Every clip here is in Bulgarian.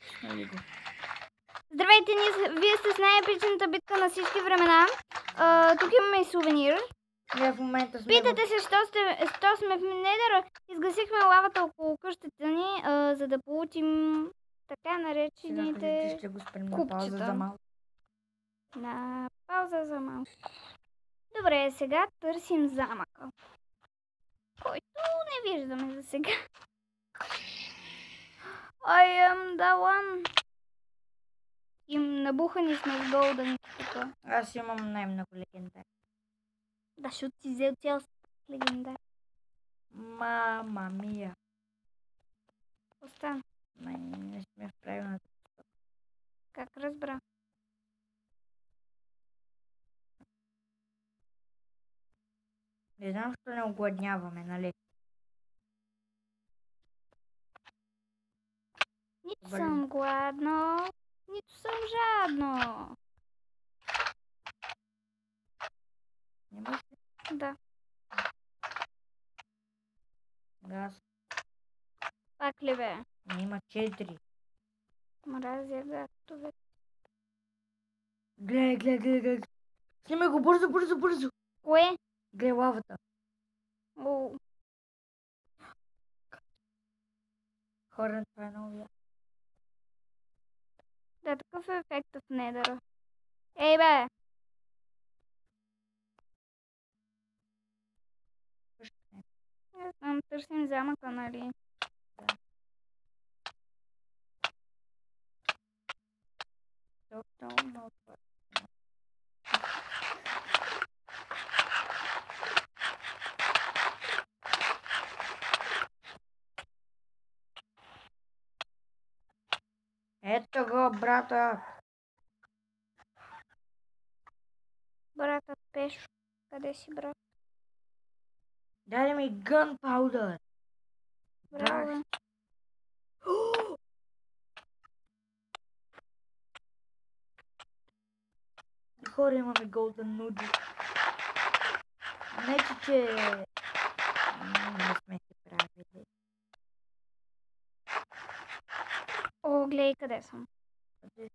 Пуснали го. Здравейте, вие сте с най-епичната битка на всички времена. Тук имаме и сувенир. Не, в момента сме Питате се, що сме в Недър. Изгасихме лавата около къщата ни, за да получим така наречените ще го спрем на купчета. пауза за малко. На пауза за малко. Добре, сега търсим замъка, който не виждаме за сега. I am the one. Им набухани сме с голденки тук. Аз имам най-много легендар. Да, защото си взел цял легендар. Мама мия. Остана. Не сме в правилната. Как разбра? Не знам, защо не огладняваме, нали? Нито съм гладно, нито съм жадно. Нямаш ли? Да. Газ. Пак ли бе? Има 4. Мразя гастове. Гледай. Снимай го бързо. Кое? Гледай лавата. О, Хора, това е много яко. да, такъв е ефектът в Недъра. Ей бе! Не знам, търсим замъка, нали? Да. Много това. Ето го, брата. Братът Пешо. Къде си, брат? Дай ми gunpowder. Браво. Хора, имаме голден нудли. Не, че не сме си правили. О, гледай къде съм. Къде?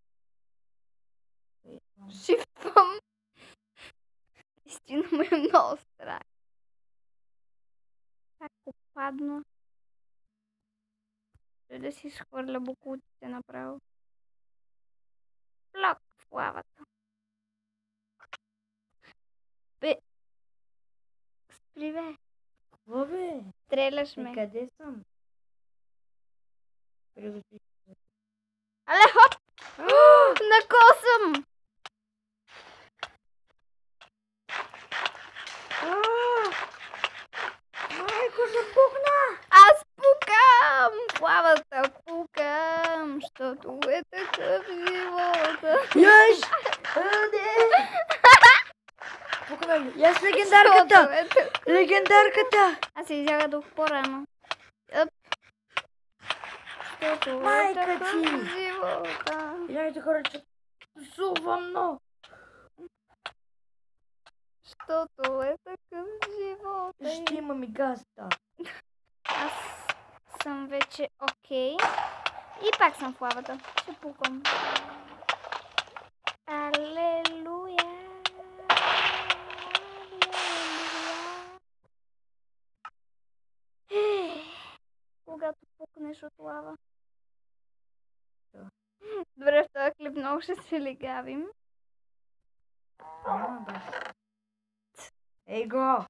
Шифтвам. Истина ме е много страх. Как попадна. Той да си схвърля бокуците направо. Плак в лавата. Бе. Спри бе. Какво бе? Стреляш ме. Къде съм? Приготви. Але хоп! На косъм! Майко, запухна! Аз пукам! Плавата пукам, защото е такъв живота. Яш! Пукна ли? Яш легендарката! Легендарката! Аз се изядох по-рано. Защото Майка е такъв ти! живота. Извинявайте, хора, че сувам, но... Защото е такъв живота. Ще имам и газта. Аз съм вече окей. И пак съм в лавата. Ще пукам. Алелуя. Когато пукнеш от лава. Добре, в този клип много ще се легавим. Ей го!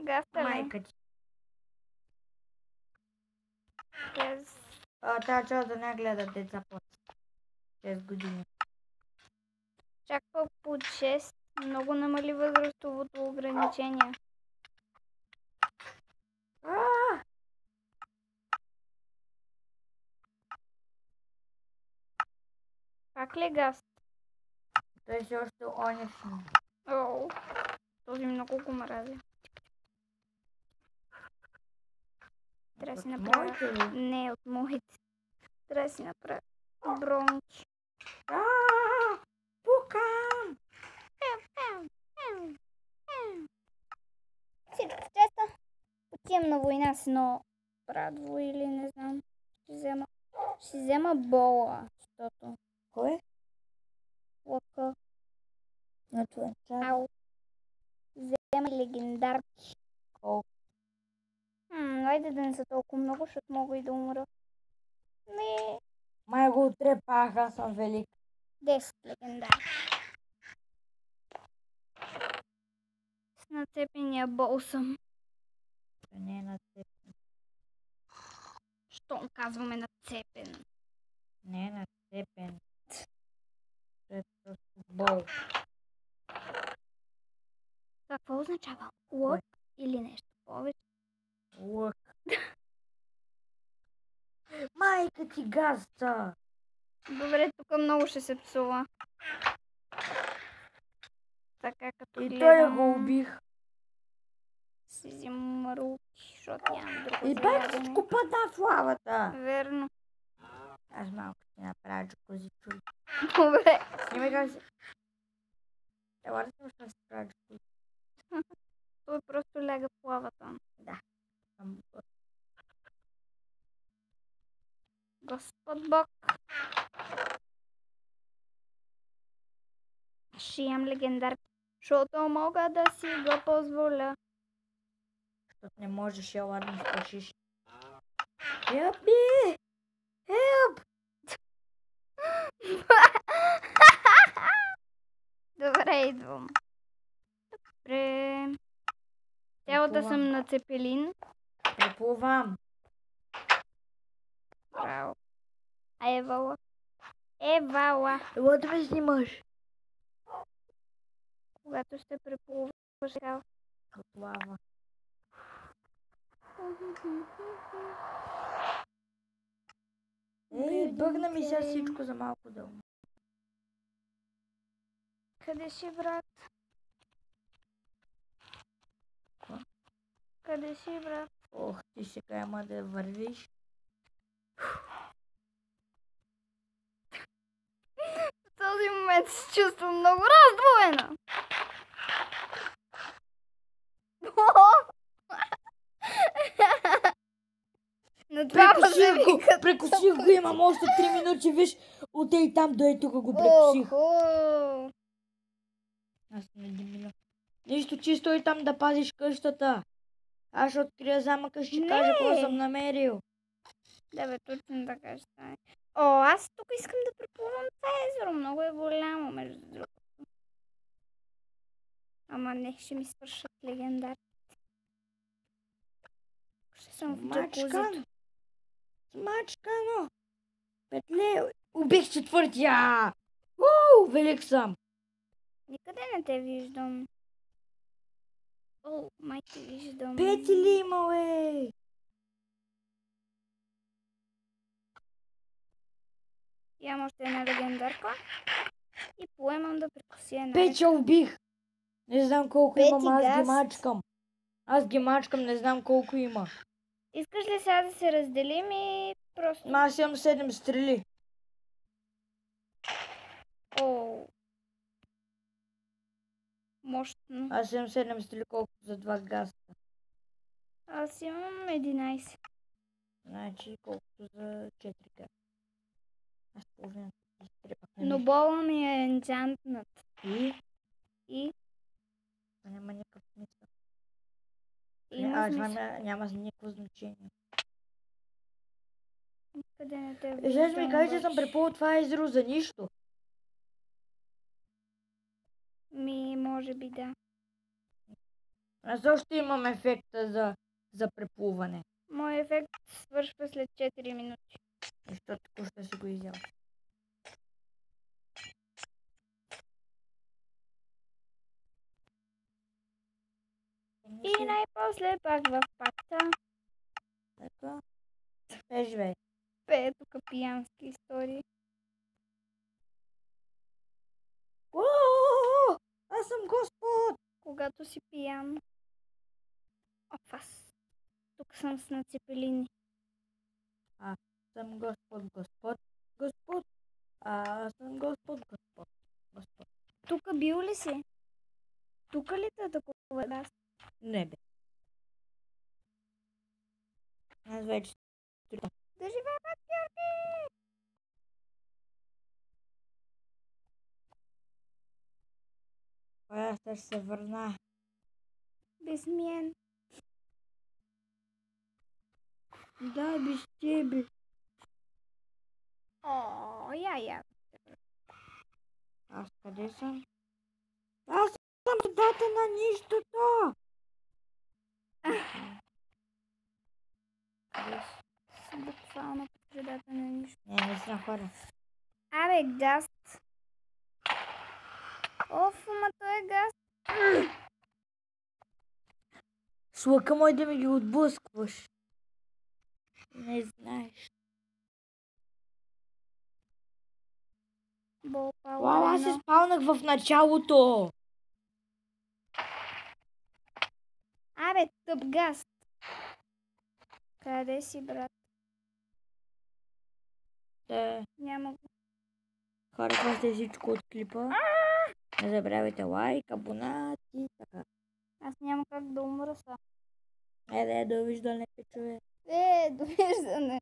Гафта ли? Майка ти. През... Тази чала да не гледат деца под 6 години. Чак пък под 6. Много намали възрастовото ограничение. Пак ли газ? Той си още онешен. Оу, този много го мразя. Трябва да си направя... Моите ли? Не, от моите. Трябва да си направя бронки. Пукам! Всичко в честа. Отивам на война с едно брадво или не знам. Ще взема бола. Тото. Кое? Лъка. На това чак. Ау. Взема легендарки. Колко? Айде да не са толкова много, защото мога и да умра. Не. Май го отрепах, аз съм велик. 10 легендарки. С нацепения болсъм. Не е нацепен. Щом казваме нацепен? Не е нацепен. Това е просто бол. Какво означава? Лък или нещо повече? Лък. Майка ти газта! Добре, тук много ще се псува. Така като И гледам... той го убих. Си взимам руки, защото нямам друго И пак заядене. всичко падна в лавата. Верно. Аз малко ще направя джакузи чуй. Добре. Снимай как се... Ела да снимаш да се правя джакузи. Той просто ляга в лавата. Господ Бог. Ще имам легендарки, защото мога да си го позволя. Защото не можеш, ела да ми спашиш. Help me! Help! Добре, идвам. Добре. Цялата съм на цепелин. Преплувам. Браво. А Евала? Евала. Ела да ме снимаш. Когато ще преплуваш така. Преплава. Ей, бъгна ми сега всичко за малко да умра. Къде си, брат? Какво? Къде си, брат? Ох, ти сега има да вървиш. В този момент се чувствам много раздвоена. Но това може би като... Прекусих го, имам още 3 минути, виж, от ей там до ей тук го прекусих. Охо! Аз съм 1 минут. Нищо, чисто и там да пазиш къщата. Аз ще открия замъка, ще Не. кажа какво съм намерил. Да бе, точно така ще стане. О, аз тук искам да преплувам това езеро. Много е голямо, между другото. Ама не, ще ми свършат легендарите. Ще съм в джакузито. Смачкано. Смачкано. Петле, убих четвъртия. Велик съм. Никъде не те виждам. О, май те виждам. 5 ли има, бе? Имам още една легендарка. И поемам да прекуся една. 5 убих. Не знам колко имам, аз ги гаст. мачкам. Аз ги мачкам, не знам колко има. Искаш ли сега да се разделим и просто... Аз имам 7 стрели. О. Мощно. Аз имам 7 стрели, колко за 2 гаста. Аз имам 11. Значи колкото за 4 гаста. Аз половината изтрепах. Но бола ми е енчантнат. И Това няма никакъв смисъл. има Това смисъл. няма никакво значение. Никъде не те Ще виждам. ми кажа, че съм обаче. преплувал това езеро за нищо. Може би да. Аз още имам ефекта за преплуване. Моят ефект свършва след 4 минути. Защото току-що си го изял. И най-после пак в пакта. Така. Живей. Пее тук пиянски истории. Аз съм Господ! Когато си пиян. Аз тук съм с нацепелини. Съм Господ. Аз съм Господ. Тук бил ли си? Тук ли те такова да? Не бе. Аз вече Да живее Георги! аз ще се върна. Без мен. Да, без тебе. О, я. Аз къде съм? Аз съм средата на нищото! Къде си? Буквално по средата на нищо. Не съм хора. Абе, гаст. Оф, ама той е гаст. С лъка мой да ми ги отблъскваш. Не знаеш. Вау, аз се спалнах в началото. Абе, тъп гаст. Къде си, брат? Да. Няма го. Хора, това сте всичко от клипа. Не забравяйте лайк, абонат и така. Аз няма как да умра са. Довиждане, пичове. Довиждане.